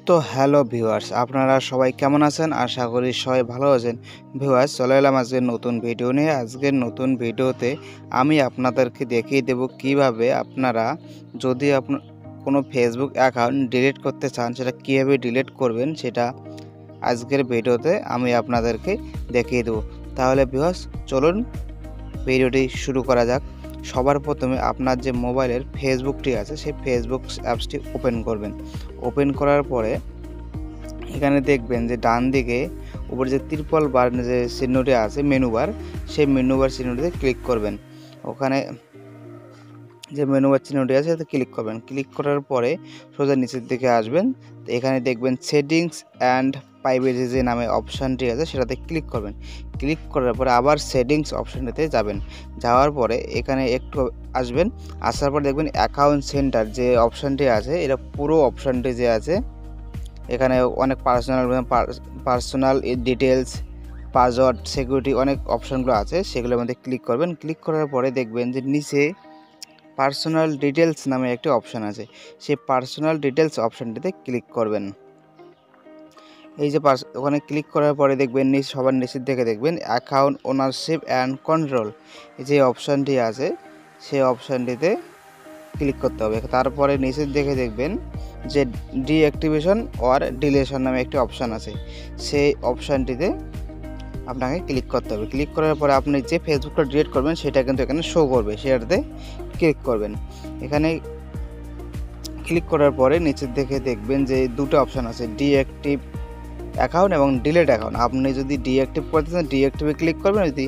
তো hello viewers, আপনারা সবাই কেমন আছেন? আশা করি সবাই ভালো আছেন। ভিউয়ার্স, চলে এলাম আজকের নতুন ভিডিও নিয়ে। আজকের নতুন ভিডিওতে আমি আপনাদেরকে দেখিয়ে দেব কিভাবে আপনারা যদি কোনো ফেসবুক অ্যাকাউন্ট ডিলিট করতে চান, সেটা কীভাবে ডিলিট করবেন সেটা আজকের ভিডিওতে আমি আপনাদেরকে দেখিয়ে দেব। তাহলে ভিউয়ার্স, চলুন ভিডিওটি শুরু করা যাক। সবার প্রথমে আপনার যে মোবাইলের ফেসবুকটি আছে সেই ফেসবুক অ্যাপসটি ওপেন করবেন। ওপেন করার পরে এখানে দেখবেন যে ডান দিকে উপরে যে ত্রিপল বার যে চিহ্নটি আছে মেনু বার, সেই মেনু বার চিহ্নটিতে ক্লিক করবেন। ওখানে যে মেনু বার চিহ্নটি আছে সেটাতে ক্লিক করবেন। ক্লিক করার পরে সোজা নিচের দিকে আসবেন। তো এখানে দেখবেন সেটিংস অ্যান্ড প্রাইভেসি যে নামে অপশানটি আছে সেটাতে ক্লিক করবেন। ক্লিক করার পরে আবার সেটিংস অপশানটিতে যাবেন। যাওয়ার পরে এখানে একটু আসবেন। আসার পর দেখবেন অ্যাকাউন্ট সেন্টার যে অপশানটি আছে, এটা পুরো অপশানটি যে আছে এখানে অনেক পার্সোনাল ডিটেলস, পাসওয়ার্ড, সিকিউরিটি অনেক অপশানগুলো আছে, সেগুলোর মধ্যে ক্লিক করবেন। ক্লিক করার পরে দেখবেন যে নিচে পার্সোনাল ডিটেলস নামে একটি অপশান আছে, সেই পার্সোনাল ডিটেলস অপশানটিতে ক্লিক করবেন। এই যে ওখানে ক্লিক করার পরে দেখবেন সবার নিচের দিকে দেখবেন অ্যাকাউন্ট ওনারশিপ অ্যান্ড কন্ট্রোল যে অপশানটি আছে সেই অপশানটিতে ক্লিক করতে হবে। তারপরে নিচের দিকে দেখবেন যে ডিঅ্যাক্টিভেশন অর ডিলেশন নামে একটি অপশান আছে, সেই অপশানটিতে আপনাকে ক্লিক করতে হবে। ক্লিক করার পরে আপনি যে ফেসবুকটা ডিলিট করবেন সেটা কিন্তু এখানে শো করবে, সেটাতে ক্লিক করবেন। এখানে ক্লিক করার পরে নিচের দিকে দেখবেন যে দুটো অপশান আছে, ডিঅ্যাক্টিভ অ্যাকাউন্ট এবং ডিলিট অ্যাকাউন্ট। আপনি যদি ডিঅ্যাক্টিভ করতে চান ডিঅ্যাক্টিভে ক্লিক করবেন, যদি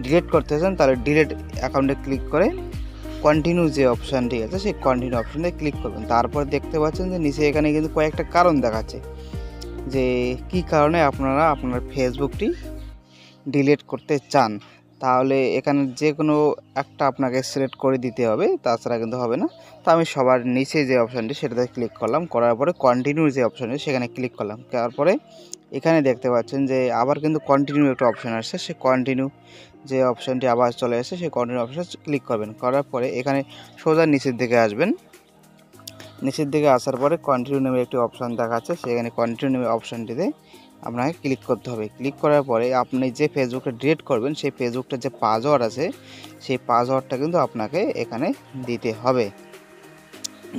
ডিলিট করতে চান তাহলে ডিলিট অ্যাকাউন্টে ক্লিক করে কন্টিনিউ যে অপশানটি আছে সেই কন্টিনিউ অপশানে ক্লিক করবেন। তারপর দেখতে পাচ্ছেন যে নিচে এখানে কিন্তু কয়েকটা কারণ দেখাচ্ছে যে কি কারণে আপনারা আপনার ফেসবুকটি ডিলিট করতে চান। তাহলে এখানে যে কোনো একটা আপনাকে সিলেক্ট করে দিতে হবে, তাছাড়া কিন্তু হবে না। তো আমি সবার নিচে যে অপশানটি সেটাতে ক্লিক করলাম, করার পরে কন্টিনিউ যে অপশানটি সেখানে ক্লিক করলাম। তারপরে এখানে দেখতে পাচ্ছেন যে আবার কিন্তু কন্টিনিউ একটা অপশান আসছে, সেই কন্টিনিউ যে অপশানটি আবার চলে আসছে সেই কন্টিনিউ অপশানে ক্লিক করবেন। করার পরে এখানে সোজা নিচের দিকে আসবেন। নিচের দিকে আসার পরে কন্টিনিউ নামে একটি অপশান দেখাচ্ছে, সেখানে কন্টিনিউ নামে অপশানটিতে আপনাকে ক্লিক করতে হবে। ক্লিক করার পরে আপনি যে ফেসবুকটা ডিলিট করবেন সেই ফেসবুকটার যে পাসওয়ার্ড আছে সেই পাসওয়ার্ডটা কিন্তু আপনাকে এখানে দিতে হবে।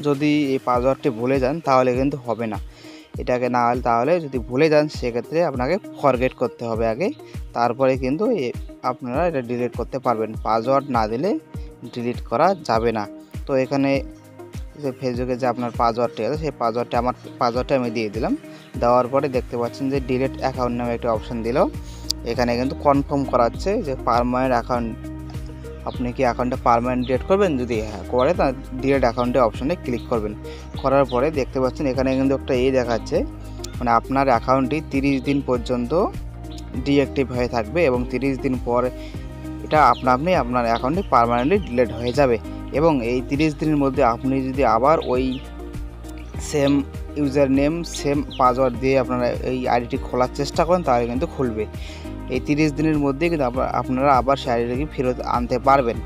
যদি এই পাসওয়ার্ডটি ভুলে যান তাহলে কিন্তু হবে না, এটাকে না হলে তাহলে যদি ভুলে যান সেক্ষেত্রে আপনাকে ফরগেট করতে হবে আগে, তারপরে কিন্তু আপনারা এটা ডিলিট করতে পারবেন। পাসওয়ার্ড না দিলে ডিলিট করা যাবে না। তো এখানে যে ফেসবুকে যে আপনার পাসওয়ার্ডটি আছে সেই পাসওয়ার্ডটা আমি দিয়ে দিলাম। দেওয়ার পরে দেখতে পাচ্ছেন যে ডিলিট অ্যাকাউন্ট নামে একটা অপশান দিল। এখানে কিন্তু কনফার্ম করাচ্ছে যে পার্মানেন্ট অ্যাকাউন্ট, আপনি কি অ্যাকাউন্টটা পার্মানেন্ট ডিলিট করবেন, যদি হ্যাঁ করে তা ডিলিট অ্যাকাউন্টে অপশানে ক্লিক করবেন। করার পরে দেখতে পাচ্ছেন এখানে কিন্তু একটা দেখাচ্ছে, মানে আপনার অ্যাকাউন্টটি 30 দিন পর্যন্ত ডিঅ্যাক্টিভ হয়ে থাকবে এবং 30 দিন পর এটা আপনি আপনার অ্যাকাউন্টটি পার্মানেন্টলি ডিলিট হয়ে যাবে। এবং এই 30 দিনের মধ্যে আপনি যদি আবার ওই same user name same password দিয়ে আপনারা এই আইডিটি খোলার চেষ্টা করেন তাহলে কিন্তু খুলবে। এই 30 দিনের মধ্যে কিন্তু আপনারা আবার সেই আইডিটাকে ফেরত আনতে পারবেন।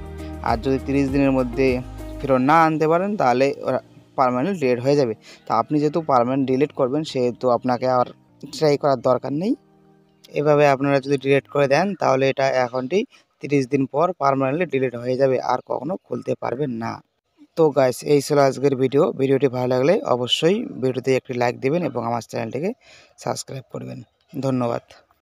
আর যদি 30 দিনের মধ্যে ফেরত না আনতে পারেন তাহলে পার্মানেন্ট ডিলিট হয়ে যাবে। তো আপনি যেহেতু পার্মানেন্ট ডিলিট করবেন সেহেতু আপনাকে আর ট্রাই করার দরকার নেই। এভাবে আপনারা যদি ডিলিট করে দেন তাহলে এটা অ্যাকাউন্টটি 30 দিন পর পার্মানেন্টলি ডিলিট হয়ে যাবে, আর কখনো খুলতে পারবেন না। তো গাইস, এই ছিল আজকের ভিডিওটি ভালো লাগলে অবশ্যই ভিডিওতে একটি লাইক দিবেন এবং আমার চ্যানেলটিকে সাবস্ক্রাইব করবেন। ধন্যবাদ।